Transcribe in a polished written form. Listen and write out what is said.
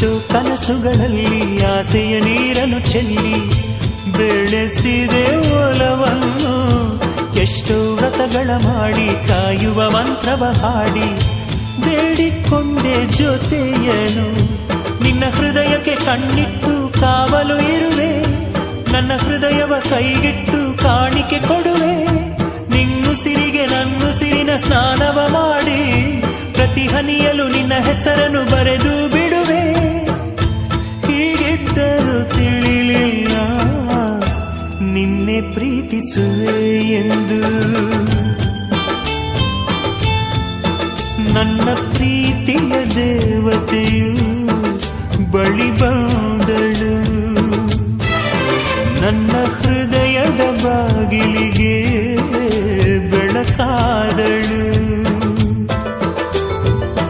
ಎಷ್ಟೋ ಕನಸುಗಳಲ್ಲಿ ಆಸೆಯ ನೀರನ್ನು ಚೆಲ್ಲಿ ಬೆಳೆಸಿದೆ ಒಲವನ್ನು. ಎಷ್ಟೋ ವ್ರತಗಳ ಮಾಡಿ ಕಾಯುವ ಮಂತ್ರವ ಹಾಡಿ ಬೇಡಿಕೊಂಡೆ ಜೊತೆಯನು. ನಿನ್ನ ಹೃದಯಕ್ಕೆ ಕಣ್ಣಿಟ್ಟು ಕಾವಲು ಇರುವೆ, ನನ್ನ ಹೃದಯವ ಕೈಗಿಟ್ಟು ಕಾಣಿಕೆ ಕೊಡುವೆ. ನಿನ್ನುಸಿರಿಗೆ ನನ್ನುಸಿರಿನ ಸ್ನಾನವ ಮಾಡಿ ಪ್ರತಿ ಹನಿಯಲು ನಿನ್ನ ಹೆಸರನ್ನು ಬರೆದು ಬಿಡುವೆ. ಹೀಗಿದ್ದರೂ ತಿಳಿಲಿಲ್ಲ ನಿನ್ನೆ ಪ್ರೀತಿಸುವೆ ಎಂದು. ನನ್ನ ಪ್ರೀತಿ